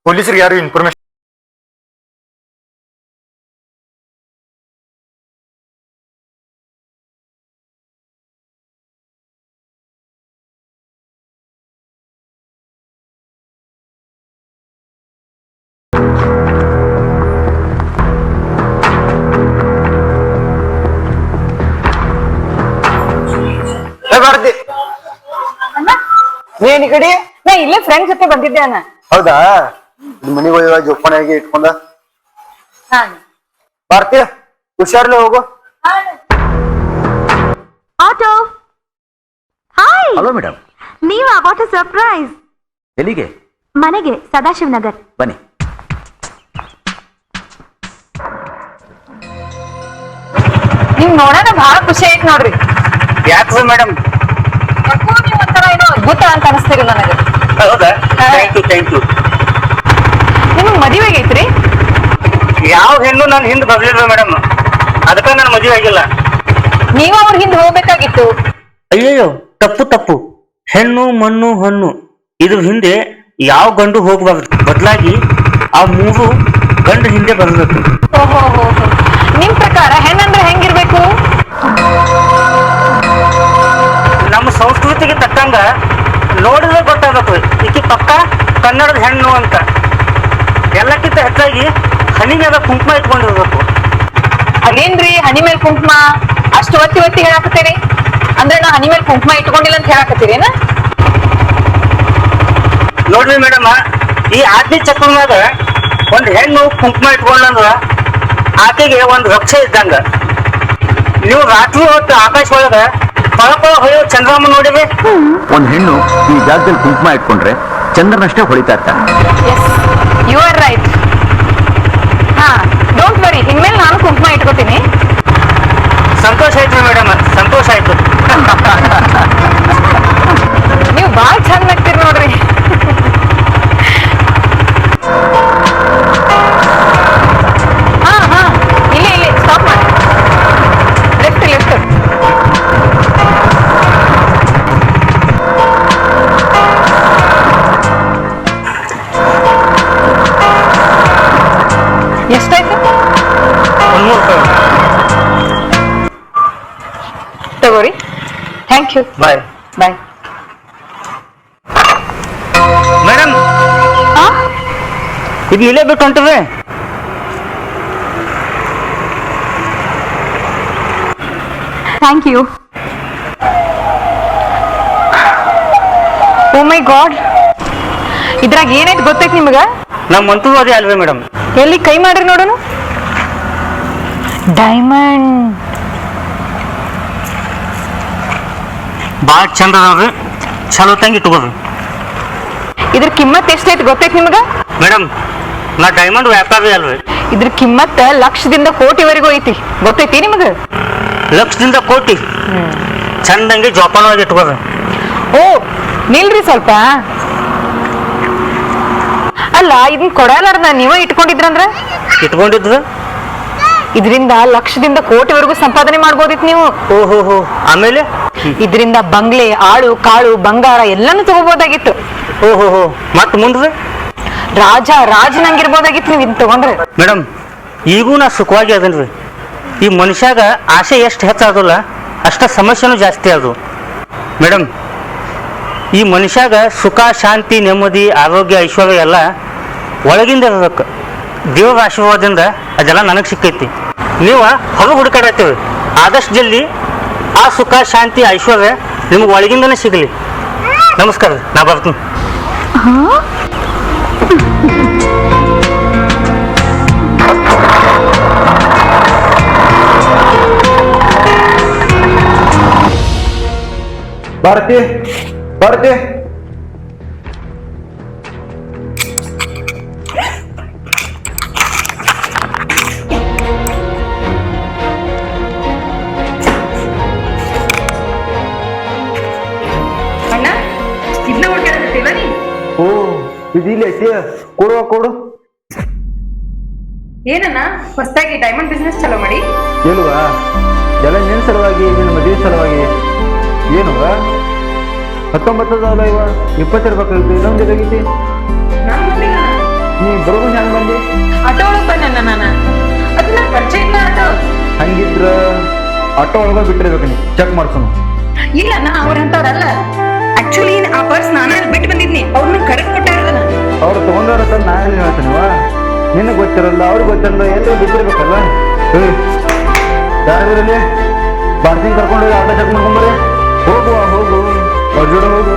ಪೊಲೀಸರಿಗೆ ಯಾರು ಇನ್ಫಾರ್ಮೇಶನ್ ಬರ್ದಿ ನೀನ್ ಈ ಕಡೆ ನಾ ಇಲ್ಲೇ ಫ್ರೆಂಡ್ ಜೊತೆ ಬಂದಿದ್ದೆ ಅಣ್ಣ. ಹೌದಾ ಮನೆಗೆ ಹೋಗಿ ಜೋಪಾನಾಗಿ ಇಟ್ಕೊಂಡ ಬರ್ತೀಯ ಹುಷಾರ್ಲೆ ಹೋಗು. Auto hi. Hello madam. ನೀವಾ? What a surprise. ಎಲ್ಲಿಗೆ? ಮನೆಗೆ, ಸದಾಶಿವ್ ನಗರ್. ಬನ್ನಿ. ನಿಮ್ ನೋಡೋಣ ಬಹಳ ಖುಷಿ ಆಯ್ತು ನೋಡ್ರಿ. ಯಾಕೆ ಮೇಡಮ್? ನೀವ್ ಒಂಥರ ಏನೋ ಅದ್ಭುತ ಅಂತ ಅನಿಸ್ತೀರಿ ನನಗೆ. ಹೌದಾ? Thank you. ನಿಮಗ್ ಮದುವೆ ಆಗೈತ್ರಿ? ಯಾವ ಹೆಣ್ಣು ನಾನು ಹಿಂದೆ ಬರ್ಲಿಲ್ಲ ಮೇಡಮ್, ಅದಕ್ಕೆ ನಾನು ಮದುವೆ ಆಗಿಲ್ಲ. ನೀವು ಅವ್ರ ಹಿಂದೆ ಹೋಗ್ಬೇಕಾಗಿತ್ತು. ಅಯ್ಯಯ್ಯೋ, ತಪ್ಪು. ಹೆಣ್ಣು ಮಣ್ಣು ಹಣ್ಣು ಇದ್ರ ಹಿಂದೆ ಯಾವ ಗಂಡು ಹೋಗ್ಬಾರ್ದು, ಬದಲಾಗಿ ಆ ಮೂರು ಗಂಡು ಹಿಂದೆ ಬರಬೇಕು. ಓಹೋ, ನಿಮ್ ಪ್ರಕಾರ ಹೆಣ್ಣಂದ್ರೆ ಹೆಂಗಿರ್ಬೇಕು? ನಮ್ಮ ಸಂಸ್ಕೃತಿಗೆ ತಕ್ಕಂಗ ನೋಡಿದ್ರೆ ಗೊತ್ತಾಗಬೇಕು ಈಕಿ ಪಕ್ಕ ಕನ್ನಡದ ಹೆಣ್ಣು ಅಂತ. ಎಲ್ಲಕ್ಕಿಂತ ಹೆಚ್ಚಾಗಿ ಹನಿ ಮೇಲೆ ಕುಂಕುಮ ಇಟ್ಕೊಂಡಿರ್ಬೇಕು. ಅದೇನ್ರಿ ಹನಿ ಮೇಲೆ ಕುಂಕುಮ ಅಷ್ಟು ಒತ್ತಿ ಹೇಳಾಕತ್ತೀರಿ? ಅಂದ್ರೆ ನಾ ಹನಿ ಮೇಲೆ ಕುಂಕುಮ ಇಟ್ಕೊಂಡಿಲ್ಲ ಅಂತ ಹೇಳಾಕತ್ತೀರೇನ? ನೋಡ್ರಿ ಮೇಡಮ್, ಈ ಆಜ್ಞೆ ಚಕ್ರನಾಗ ಒಂದ್ ಹೆಣ್ಣು ಕುಂಕುಮ ಇಟ್ಕೊಂಡ್ರ ಆಕೆಗೆ ಒಂದು ರಕ್ಷೆ ಇದ್ದಂಗ. ನೀವು ರಾತ್ರಿ ಹೊತ್ತು ಆಕಾಶ ಒಳಗ ಪಳಪಳ ಹೊಳೆಯೋ ಚಂದ್ರಮ್ಮ ನೋಡಿವೆ. ಒಂದ್ ಹೆಣ್ಣು ಈ ಜಾಗದಲ್ಲಿ ಕುಂಕುಮ ಇಟ್ಕೊಂಡ್ರೆ ಚಂದ್ರನಷ್ಟೇ ಹೊಳಿತಾ ಇರ್ತಾನೆ. Yes, you are right. ಹಾ, ಡೋಂಟ್ ವರಿ, ಇನ್ಮೇಲೆ ನಾನು ಕುಂಕುಮ ಇಟ್ಕೋತೀನಿ. ಸಂತೋಷ ಆಯ್ತು ಮೇಡಮ್, ಸಂತೋಷ ಆಯ್ತು. ನೀವು ಬಾಳ್ ಚಂದ ಆಗ್ತೀರಿ ನೋಡ್ರಿ. ಹಾ ಇಲ್ಲಿ ಸ್ಟಾಪ್ ಮಾಡಿ. ಲೆಫ್ಟ್ ಎಷ್ಟಾಯ್ತು? ತಗೋರಿ. Thank you. ಬಾಯ್. ಮೇಡಮ್, ಇದು ಇಲ್ಲೇ ಬಿಟ್ಟು ಹೊಂಟಿವೆ. Thank you. Oh my god, ಇದ್ರಾಗ ಏನೈತೆ ಗೊತ್ತೈತಿ ನಿಮ್ಗ? ನಮ್ಮ ಮಂತೂ ಅದೇ ಅಲ್ವೇ ಮೇಡಮ್? ಎಲ್ಲಿ ಕೈ ಮಾಡ್ರಿ ನೋಡೋಣ. ಡೈಮಂಡ್. ಭಾಳ ಚಂದ ಅದಾವ್ರಿ, ಚಲೋ ತಂಗಿ ಇಟ್ಕೋರಿ. ಇದ್ರ ಕಿಮ್ಮತ್ ಎಷ್ಟೈತಿ ಗೊತ್ತೈತಿ ನಿಮ್ಗ? ಮೇಡಮ್, ನಾ ಡೈಮಂಡ್ ವ್ಯಾಪಾರಿ ಅಲ್ವೇ? ಇದ್ರ ಕಿಮ್ಮತ್ ಲಕ್ಷದಿಂದ ಕೋಟಿವರೆಗೂ ಐತಿ, ಗೊತ್ತೈತಿ ನಿಮ್ಗ? ಲಕ್ಷದಿಂದ ಕೋಟಿ. ಚಂದಂಗೆ ಜೋಪಾನವಾಗಿ ಇಟ್ಕೋರಿ. ಓ ನಿಲ್ರಿ ಸ್ವಲ್ಪ. ಅಲ್ಲ, ಇದನ್ ಕೊಡಲಾರ್ದ ನೀವ ಇಟ್ಕೊಂಡಿದ್ರಂದ್ರ? ಇಟ್ಕೊಂಡಿದ್ರು ಇದರಿಂದ ಲಕ್ಷದಿಂದ ಕೋಟಿವರೆಗೂ ಸಂಪಾದನೆ ಮಾಡ್ಬೋದಿತ್ತು ನೀವು. ಓಹೋ, ಆಮೇಲೆ ಇದರಿಂದ ಬಂಗ್ಲೆ, ಆಳು ಕಾಳು, ಬಂಗಾರ ಎಲ್ಲಾನು ತಗೋಬಹುದಾಗಿತ್ತು. ಓಹೋ, ಮತ್ ಮುಂದ್ರಿ ರಾಜನಂಗಿರ್ಬೋದಾಗಿತ್ತು ನೀವು ಇದನ್ನ ತಗೊಂಡ್ರೆ. ಮೇಡಮ್, ಈಗೂ ನಾ ಸುಖವಾಗಿ ಅದನ್ರಿ. ಈ ಮನುಷ್ಯಾಗ ಆಸೆ ಎಷ್ಟು ಹೆಚ್ಚಾದಲ್ಲ ಅಷ್ಟ ಸಮಸ್ಯೆನೂ ಜಾಸ್ತಿ ಅದು. ಮೇಡಮ್, ಈ ಮನುಷ್ಯಾಗ ಸುಖ, ಶಾಂತಿ, ನೆಮ್ಮದಿ, ಆರೋಗ್ಯ, ಐಶ್ವರ್ಯ ಎಲ್ಲ ಒಳಗಿಂದ ಇರೋದಕ್ಕೆ ದೇವರ ಆಶೀರ್ವಾದದಿಂದ ಅದೆಲ್ಲ ನನಗೆ ಸಿಕ್ಕೈತಿ. ನೀವು ಹೊರಗೆ ಹುಡುಕಾಡತ್ತೀವಿ, ಆದಷ್ಟು ಜಲ್ದಿ ಆ ಸುಖ, ಶಾಂತಿ, ಐಶ್ವರ್ಯ ನಿಮ್ಗೆ ಒಳಗಿಂದನೇ ಸಿಗಲಿ. ನಮಸ್ಕಾರ, ನಾ ಬರ್ತೀನಿ. ಭಾರತಿ ಅಣ್ಣ, ಇದನ್ನ ಹುಡ್ಕಾಡಕತ್ತೀವ ನೀ? ಓ ಇದಿಲ್ಲ ಐತಿ, ಕೊಡು. ಏನಣ್ಣ ಹೊಸದಾಗಿ ಡೈಮಂಡ್ ಬಿಸ್ನೆಸ್ ಚಲೋ ಮಾಡಿ? ಇಲ್ವಾ? ಎಲ್ಲ ನಿನ್ನ ಸಲುವಾಗಿ, ನಿನ್ನ ಮದುವೆ ಸಲುವಾಗಿ. ಏನು 19 ಇವ 20 ಇರ್ಬೇಕಾಗಿತ್ತು, ಇನ್ನೊಂದು ಇದಾಗೈತಿ. ನಾನು ನೀ ಬರೋದು ಹೆಂಗ್ ಬಂದಿ? ಆಟೋ ಒಳಗ್ ಬಂದ ನಾನು ಅದನ್ನ ಪರಿಚಯ ಇಲ್ಲ ಆಟೋ. ಹಂಗಿದ್ರ ಆಟೋ ಒಳಗ ಬಿಟ್ಟಿರ್ಬೇಕು ನೀ, ಚೆಕ್ ಮಾಡ್ಸೋಣ. ಇಲ್ಲ ನಾ ಅವ್ರಂತವ್ರಲ್ಲ. ಆಕ್ಚುಲಿ ಆ ಪರ್ಸ್ ನಾನು ಬಿಟ್ಟು ಬಂದಿದ್ನಿ, ಅವ್ರನ್ನ ಕರೆಕ್ಟ್ ಕೊಟ್ಟಾರದನ್ನ. ಅವ್ರು ತಗೊಂಡವ್ರ ನಾ ಎಲ್ಲಿ ಹೇಳ್ತೀನಿವ? ನಿನಗೆ ಗೊತ್ತಿರಲ್ಲ, ಅವ್ರಿಗೆ ಗೊತ್ತಿರಲ್ಲ, ಎಲ್ಲರೂ ಬಿಟ್ಟಿರ್ಬೇಕಲ್ಲ. ಯಾರಲ್ಲಿ ಬಾರ್ಸಿಂಗ್ ಕರ್ಕೊಂಡು ಹೋಗಿ ಆಟೋ ಚೆಕ್ ಮಾಡ್ಕೊಂಬರಿ. ಹೋಗು ಅವ್ರ ಜೋಡ ಹೋಗು.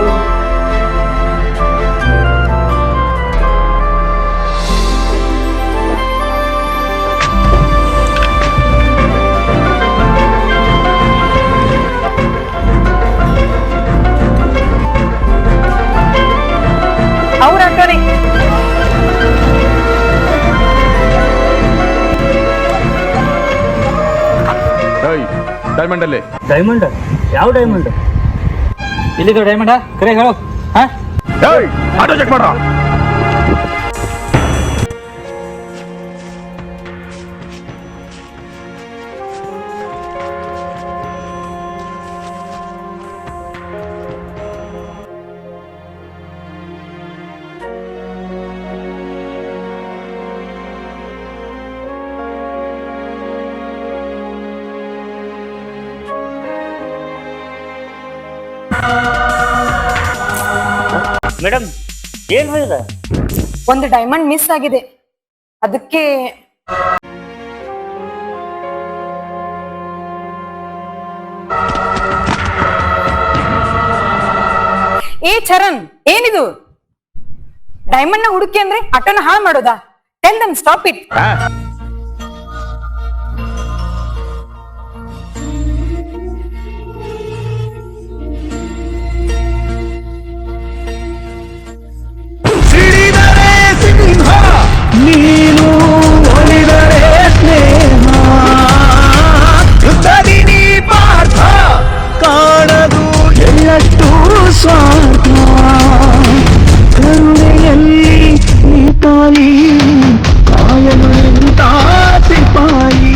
ಅವ್ರ ಆಟೋನೇ. ಡೈಮಂಡ್ ಅಲ್ಲಿ ಡೈಮಂಡ್? ಯಾವ ಡೈಮಂಡ್? ಇಲ್ಲಿದು ಡೈಮಂಡ ಕರೆ ಹೇಳು. ಹಾ ಆಟೋ ಚೆಕ್ ಮಾಡ. ಮೇಡಮ್ ಏನ್ ಹೋಯ್ದ? ಒಂದು ಡೈಮಂಡ್ ಮಿಸ್ ಆಗಿದೆ, ಅದಕ್ಕೆ. ಏ ಚರಣ್, ಏನಿದು? ಡೈಮಂಡ್ ನ ಹುಡುಕಿ ಅಂದ್ರೆ ಆಟೋನ ಹಾಳು ಮಾಡೋದಾ? Tell them stop it. ನೀನು ಒಲಿದರೆ ಸ್ನೇಹ ಯುದ್ಧದಿನಿ ಪಾರ್ಥ ಕಾಣದು ಎಳ್ಳಷ್ಟು ಸ್ವಾರ್ಥ ಕರುಣೆಯಲ್ಲಿ ನೀ ತಾಯಿ ಕಾಯಮಂತ ಸಿಪಾಯಿ.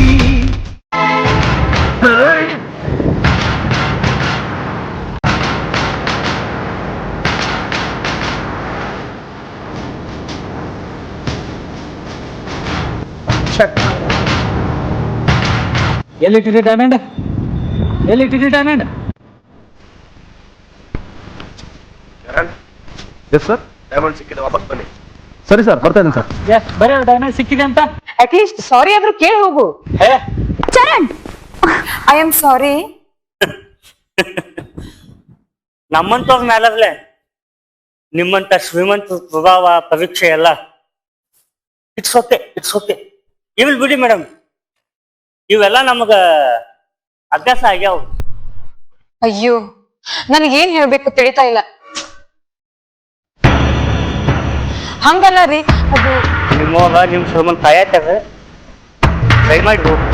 ಎಲ್ಲಿಟ್ಟಿರಿ ಡೈಮಂಡ್? ಎಲ್ಲಿಟ್ಟಿರಿ ಡೈಮಂಡ್? ಎಸ್ ಸರ್, ಡೈಮಂಡ್ ಸಿಕ್ಕಿದೆ, ವಾಪಸ್ ಬನ್ನಿ. ಸರಿ ಸರ್, ಬರ್ತಾ ಇದ್ದೀನಿ ಸರ್. ಬರೀ ಡೈಮಂಡ್ ಸಿಕ್ಕಿದೆ ಅಂತ ಅಟ್ ಲೀಸ್ಟ್ ಸಾರಿ ಆದ್ರೂ ಕೇಳಿ ಹೋಗು. Charan, I am sorry. ನಮ್ಮಂತವ್ರ ಮೇಲರ್ಲೆ ನಿಮ್ಮಂತ ಶ್ರೀಮಂತ ಸ್ವಭಾವ ಪರೀಕ್ಷೆ ಎಲ್ಲ ಇಟ್ಸ್ ಓಕೆ ಇವಿಲ್ ಬಿಡಿ ಮೇಡಮ್. ಇವೆಲ್ಲ ನಮಗ ಅಭ್ಯಾಸ ಆಗ್ಯಾವ. ಅಯ್ಯೋ, ನನಗೇನ್ ಹೇಳ್ಬೇಕು ತಿಳಿತಾ ಇಲ್ಲ. ಹಂಗಲ್ಲ ರೀ, ಅದು ನಿಮ್ಮವ್ವ ನಿಮ್ ಶ್ರೀಮಂತ ಕಾಯತ್ಯಾಗ ಟ್ರೈ ಮಾಡಿ ಹೋಗಿ.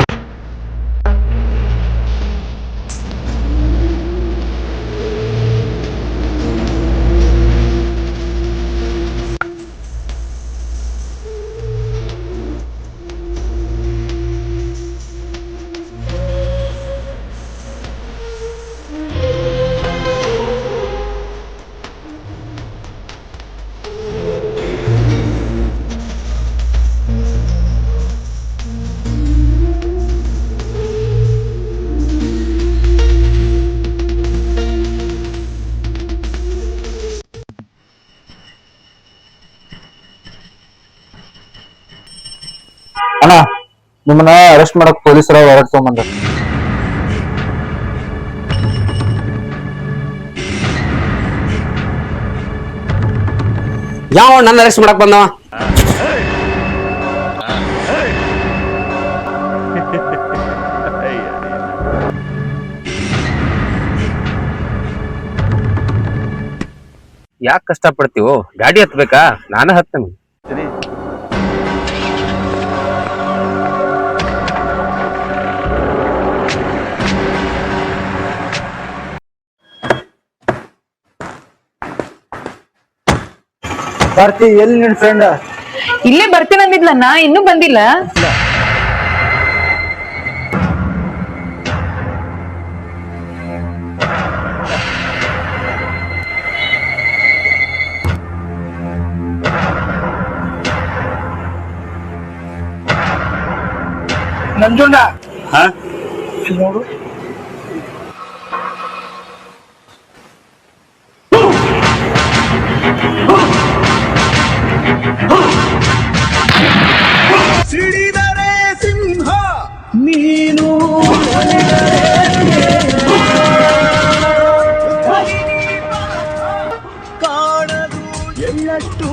ಅಣ್ಣ, ನಿಮ್ಮನ್ನ ಅರೆಸ್ಟ್ ಮಾಡಕ್ ಪೊಲೀಸರ ಹೊರಗೆ ತಗೊಂಬಂದ. ಯಾವ ನನ್ನ ಅರೆಸ್ಟ್ ಮಾಡಕ್ ಬಂದವ? ಯಾಕೆ ಕಷ್ಟ ಪಡ್ತೀವೋ? ಗಾಡಿ ಹತ್ಬೇಕಾ? ನಾನು ಹತ್ತೇನೆ. ಭಾರತಿ, ಎಲ್ಲಿ ನಿನ್ ಫ್ರೆಂಡ್? ಇಲ್ಲೇ ಬರ್ತೀನಿ ಅಂದಿದ್ಲ, ನಾ ಇನ್ನೂ ಬಂದಿಲ್ಲ. ನಂಜುಂಡ ಹಾ ನೋಡು ಸಿಡಿದರೆ ಸಿಂಹ ನೀನು ಕಾಣದು ಎಳ್ಳಷ್ಟು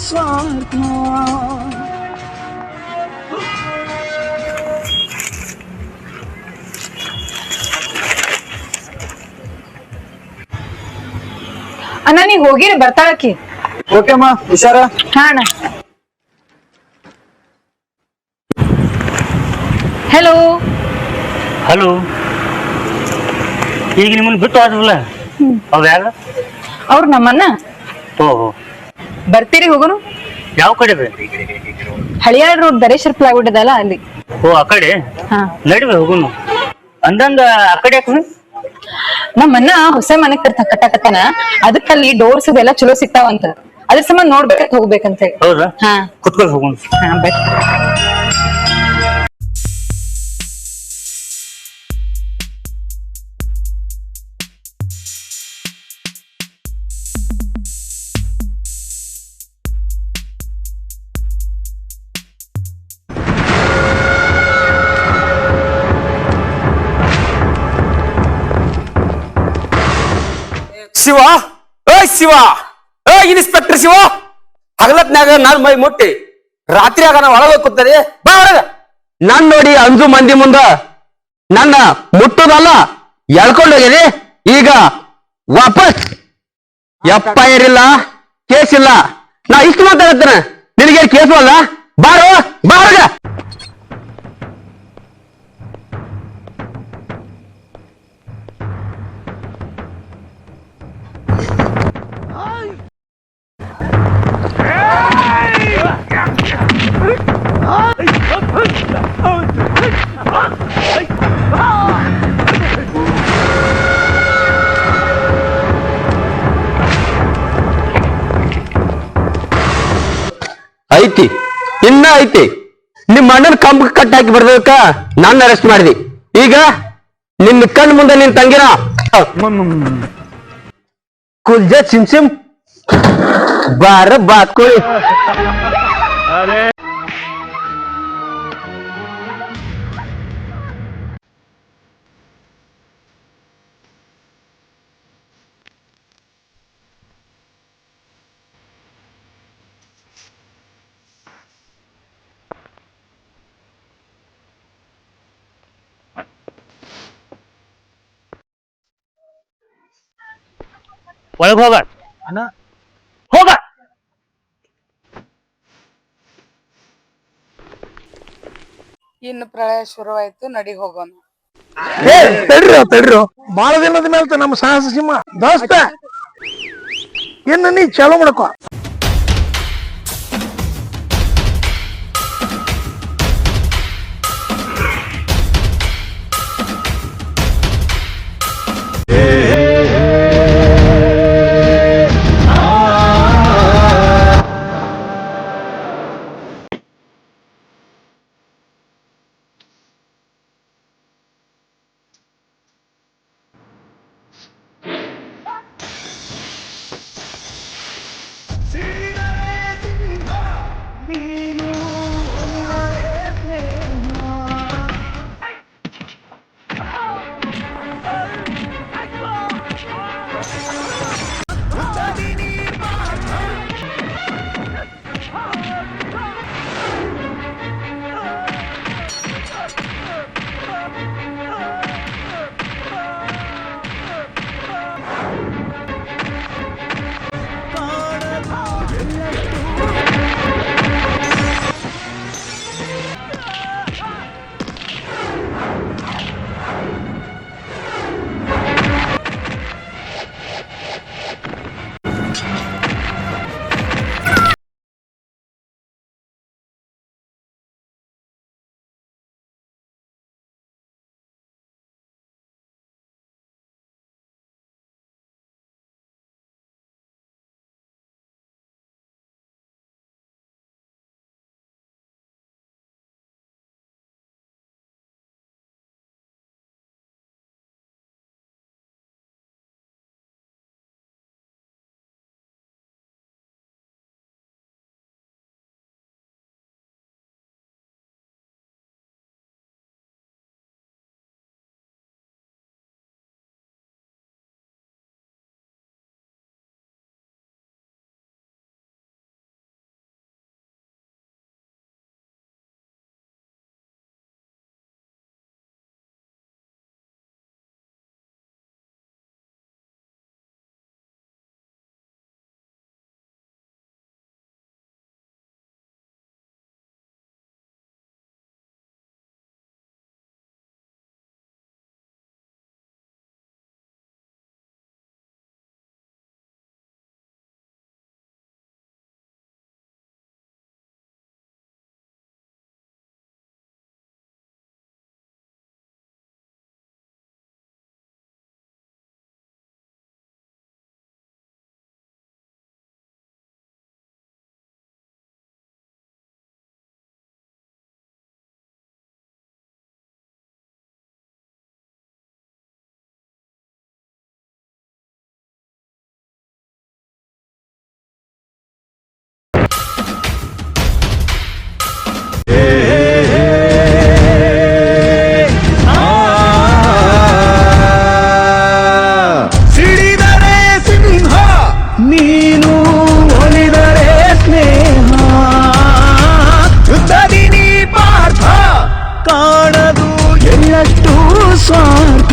ಸ್ವಾರ್ಥ ಅಣ್ಣ ನೀ ಹೋಗಿರಿ ಬರ್ತಾಳಕಿ. ಓಕೆ ಅಮ್ಮ ಹುಷಾರ. ಹಾ ಅಣ್ಣ. ಹೆಲೋ ಹಲೋ, ಈಗ ನಿಮ್ಮನ್ನ ಬಿಟ್ಟು ಆದ್ರಲ್ಲ ಅವ್ ಯಾರ? ಅವ್ರು ನಮ್ಮನ್ನ. ಓಹೋ, ಬರ್ತೀರಿ ಹೋಗೋನು? ಯಾವ ಕಡೆ ಬೇ? ಹಳಿಯಾಳ್ ರೋಡ್ ದರೇಶ್ವರ ಪ್ಲೈವುಡ್ ಅದಲ್ಲ ಅಲ್ಲಿ. ಓ ಆ ಕಡೆ ಹಾ ನಡಿವೆ ಹೋಗುನು. ಅಂದಂಗ ಆ ಕಡೆ ಯಾಕೆ? ನಮ್ಮನ್ನ ಹೊಸ ಮನೆ ಕಟ್ಟಾಕತ್ತಾನ, ಅದಕ್ಕಲ್ಲಿ ಡೋರ್ಸ್ ಅದೆಲ್ಲ ಚಲೋ ಸಿಗ್ತಾವಂತ, ಅದ್ರ ಸಂಬಂಧ ನೋಡ್ಬೇಕಂತ ಹೋಗ್ಬೇಕಂತ ಹೇಳಿ. ಹೌದಾ? ಹಾ ಕುತ್ಕೊಂಡು ಹೋಗುನು. ಹಾ ಬಟ್ ಶಿವ, ಏಯ್ ಶಿವ, ಏಯ್ ಇನ್ಸ್ಪೆಕ್ಟರ್ ಶಿವ, ಹಗಲತ್ನಾಗ ನಾನ್ ಮೈ ಮುಟ್ಟಿ ರಾತ್ರಿ ಆಗ ನಾ ಒಳಗೆ ಕೂತದೆ ಬಾ ಹೊರಗ. ನಾನ್ ನೋಡಿ ಅಂಜು ಮಂದಿ ಮುಂದ ನನ್ನ ಮುಟ್ಟೋದಲ್ಲ ಎಳ್ಕೊಂಡೋಗಿದೆ. ಈಗ ವಾಪಸ್ FIR ಇಲ್ಲ, ಕೇಸ್ ಇಲ್ಲ. ನಾ ಇಷ್ಟು ಮಾತಾಡತ್ತೇನೆ, ನಿನಗೆ ಕೇಸು ಅಲ್ಲ. ಬಾರೋ ಬಾ ಹೊರಗ. ಐತಿ, ಇನ್ನ ಐತಿ. ನಿಮ್ಮ ಅಣ್ಣನ ಕಂಬ ಕಟ್ ಹಾಕಿ ಬರ್ದಕ್ಕ ನನ್ನ ಅರೆಸ್ಟ್ ಮಾಡಿದಿ. ಈಗ ನಿನ್ನ ಕಣ್ ಮುಂದೆ ನಿನ್ ತಂಗಿರ ಕುಲ್ಜ ಸಿಮ್ ಸಿಮ್ ಬಾರ ಬಾತ್ಕೊಳ್ಳಿ. ಒಳಗ್ ಹೋಗ ಹೋಗ. ಇನ್ನು ಪ್ರಳಯ ಶುರುವಾಯ್ತು, ನಡಿ ಹೋಗೋಣ. ತಡ್ರಿ ಬಾಳ ದಿನದ ಮೇಲೆ ನಮ್ಮ ಸಾಹಸ ಸಿಂಹ ದೋಸ್ತ, ಇನ್ನು ನೀ ಚಾಲೂ ಮಾಡ್ಕೋ. ನೀನು ಒಲಿದರೆ ಸ್ನೇಹ ಯುದ್ಧದಿ ನೀ ಪಾರ್ಥ ಕಾಣದು ಎಳ್ಳಷ್ಟು ಸ್ವಾರ್ಥ.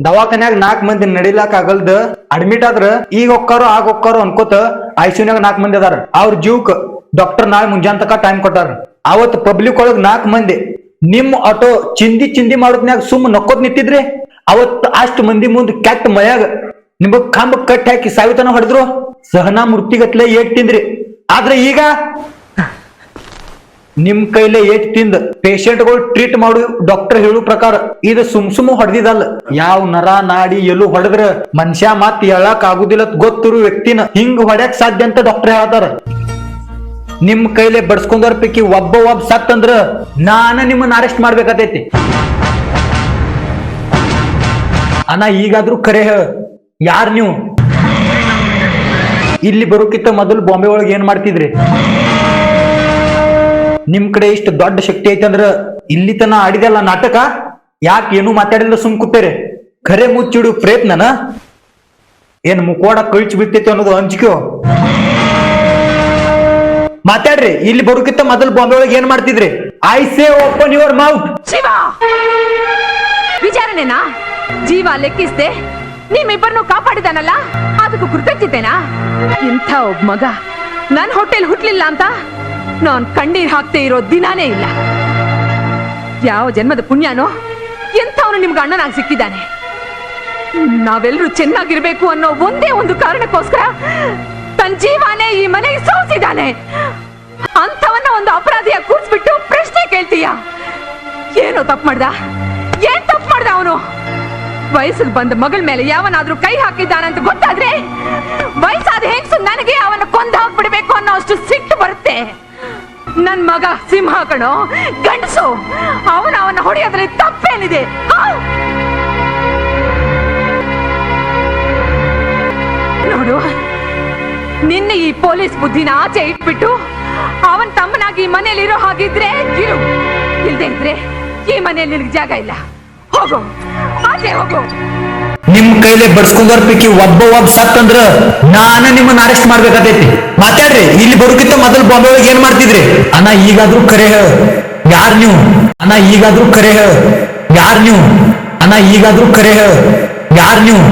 ದವಾಖಾನ್ಯಾಗ 4 ಮಂದಿ ನಡಿಲಾಕ ಆಗಲ್ದ ಅಡ್ಮಿಟ್ ಆದ್ರ ಈಗ ಹೊಕ್ಕಾರೋ ಆಗ ಹೊಕ್ಕಾರೋ ಅನ್ಕೋತ ಐಸಿಯುನ್ಯಾಗ 4 ಮಂದಿ ಅದಾರ. ಅವ್ರ ಜೀವಕ್ ಡಾಕ್ಟರ್ ನಾಳೆ ಮುಂಜಾನ್ ತಕ ಟೈಮ್ ಕೊಟ್ಟಾರ. ಅವತ್ ಪಬ್ಲಿಕ್ ಒಳಗ್ 4 ಮಂದಿ ನಿಮ್ ಆಟೋ ಚಿಂದಿ ಮಾಡೋದ್ನ್ಯಾಗ ಸುಮ್ ನಕ್ಕೋತ್ ನಿಂತಿದ್ರಿ. ಅವತ್ ಅಷ್ಟ್ ಮಂದಿ ಮುಂದ್ ಕೆಟ್ಟ ಮಳ್ಯಾಗ ನಿಮಗ್ ಕಂಬ ಕಟ್ಟಿ ಹಾಕಿ ಸಾವಿತನ ಹೊಡೆದ್ರು. ಸಹನಾ ಮೂರ್ತಿಗತ್ಲೆ ಏಟ್ ತಿಂದ್ರಿ. ಆದ್ರೆ ಈಗ ನಿಮ್ ಕೈಲೇ ಏಟ್ ತಿಂದ ಪೇಷಂಟ್ಗಳು ಟ್ರೀಟ್ ಮಾಡು ಡಾಕ್ಟರ್ ಹೇಳು ಪ್ರಕಾರ ಇದು ಸುಮ್ ಹೊಡೆದಿದಲ್ಲ. ಯಾವ ನರ ನಾಡಿ ಎಲ್ಲೂ ಹೊಡೆದ್ರ ಮನುಷ್ಯ ಮತ್ ಹೇಳಕ್ ಆಗುದಿಲ್ಲ ಗೊತ್ತಿರು ವ್ಯಕ್ತಿನ ಹಿಂಗ್ ಹೊಡ್ಯಾಕ್ ಸಾಧ್ಯ ಅಂತ ಡಾಕ್ಟರ್ ಹೇಳ್ತಾರ. ನಿಮ್ ಕೈಲೇ ಬಡ್ಸ್ಕೊಂಡವ್ರ ಪೈಕಿ ಒಬ್ಬ ಸತ್ ಅಂದ್ರ ನಾನ ನಿಮ್ಮನ್ನ ಅರೆಸ್ಟ್ ಮಾಡ್ಬೇಕಾತೈತಿ. ಅಣ್ಣ ಈಗಾದ್ರೂ ಖರೆ ಯಾರ್ ನೀವು? ಇಲ್ಲಿ ಬರೋಕಿಂತ ಮೊದಲು ಬಾಂಬೆ ಒಳಗೆ ಏನ್ ಮಾಡ್ತಿದ್ರಿ? ನಿಮ್ ಕಡೆ ಇಷ್ಟು ದೊಡ್ಡ ಶಕ್ತಿ ಐತೆ ಅಂದ್ರ ಇಲ್ಲಿ ತನ ಆಡಿದಲ್ಲ ನಾಟಕ, ಯಾಕೆ ಏನು ಮಾತಾಡಿಲ್ಲ ಸುಮ್ ಕೂತೇರಿ? ಖರೆ ಮುಚ್ಚಿಡು ಪ್ರಯತ್ನನ ಏನ್ ಮುಕ್ಕೋಡ ಕಳ್ಚಿ ಬಿಡ್ತೈತಿ ಅನ್ನೋದು ಅಂಜಿಕೆ? ಮಾತಾಡ್ರಿ. ಇಲ್ಲಿ ಬರೋಕಿಂತ ಮೊದಲು ಬಾಂಬೆ ಒಳಗೆ ಏನ್ ಮಾಡ್ತಿದ್ರಿ? I say open your mouth. Shiva, ವಿಚಾರಣೆನಾ? ಜೀವ ಲೆಕ್ಕಿಸ್ದೆ ನಿಮ್ಮಿಬ್ಬರನ್ನು ಕಾಪಾಡಿದಾನಲ್ಲ, ಅದಕ್ಕೂ ಕೃತಜ್ಞತೆನಾ? ಇಂಥ ಒಬ್ಬ ಮಗ ನನ್ ಹೊಟ್ಟೆಲ್ ಹುಟ್ಲಿಲ್ಲ ಅಂತ ನಾನ್ ಕಣ್ಣೀರ್ ಹಾಕ್ತೇ ಇರೋ ದಿನಾನೇ ಇಲ್ಲ. ಯಾವ ಜನ್ಮದ ಪುಣ್ಯನೋ ಎಂಥವನು ನಿಮ್ಗೆ ಅಣ್ಣನಾಗಿ ಸಿಕ್ಕಿದ್ದಾನೆ. ನಾವೆಲ್ಲರೂ ಚೆನ್ನಾಗಿರ್ಬೇಕು ಅನ್ನೋ ಒಂದೇ ಒಂದು ಕಾರಣಕ್ಕೋಸ್ಕರ ತನ್ನ ಜೀವನೇ ಈ ಮನೆಗೆ ಸೋಸಿದ್ದಾನೆ. ಅಂಥವನ್ನ ಒಂದು ಅಪರಾಧಿಯಾಗಿ ಕೂರ್ಸ್ಬಿಟ್ಟು ಪ್ರಶ್ನೆ ಕೇಳ್ತೀಯ? ಏನೋ ತಪ್ಪು ಮಾಡ್ದ? ಏನ್ ತಪ್ಪು ಮಾಡ್ದ ಅವನು? ವಯಸ್ಸಿಗೆ ಬಂದ ಮಗಳ ಮೇಲೆ ಯಾವನಾದ್ರೂ ಕೈ ಹಾಕಿದ್ದಾನಂತ ಗೊತ್ತಾದ್ರೆ ವಯಸ್ಸಾದ ಹೆಂಗ್ಸು ನನಗೆ ಅವನ ಕೊಂದು ಹಾಕ್ಬಿಡ್ಬೇಕು ಅನ್ನೋ ಅಷ್ಟು ಸಿಟ್ಟು ಬರುತ್ತೆ. ನನ್ ಮಗ ಸಿಂಹ ಕಣೋ, ಗಂಡಸು. ಅವನ ಹೊಡೆಯೋದ್ರಲ್ಲಿ ತಪ್ಪೇನಿದೆ? ನೋಡು, ನಿನ್ನೆ ಈ ಪೊಲೀಸ್ ಬುದ್ಧಿನ ಆಚೆ ಇಟ್ಬಿಟ್ಟು ಅವನ್ ತಮ್ಮನಾಗಿ ಈ ಮನೇಲಿ ಇರೋ ಹಾಗಿದ್ರೆ ಇರು, ಇಲ್ದೇ ಇದ್ರೆ ಈ ಮನೆಯಲ್ಲಿ ನಿನಗೆ ಜಾಗ ಇಲ್ಲ. ಹೋಗು, ಆಚೆ ಹೋಗು. ನಿಮ್ ಕೈಲೇ ಬಡ್ಸ್ಕೊಂಡವ್ರ ಪೈಕಿ ಒಬ್ಬ ಸತ್ ಅಂದ್ರ ನಾನ ನಿಮ್ಮನ್ನ ಅರೆಸ್ಟ್ ಮಾಡ್ಬೇಕಾತೈತಿ. ಮಾತಾಡ್ರಿ. ಇಲ್ಲಿ ಬರೋಕಿಂತ ಮೊದಲು ಬಾಂಬೆ ಒಳಗೆ ಏನ್ ಮಾಡ್ತಿದ್ರಿ? ಅಣ್ಣ ಈಗಾದ್ರೂ ಖರೆ ಹೇಳ ಯಾರ್ ನೀವು? ಅಣ್ಣ ಈಗಾದ್ರೂ ಖರೆ ಹೇಳ ಯಾರ್ ನೀವು? ಅಣ್ಣ ಈಗಾದ್ರೂ ಖರೆ ಹೇಳ ಯಾರ್ ನೀವು?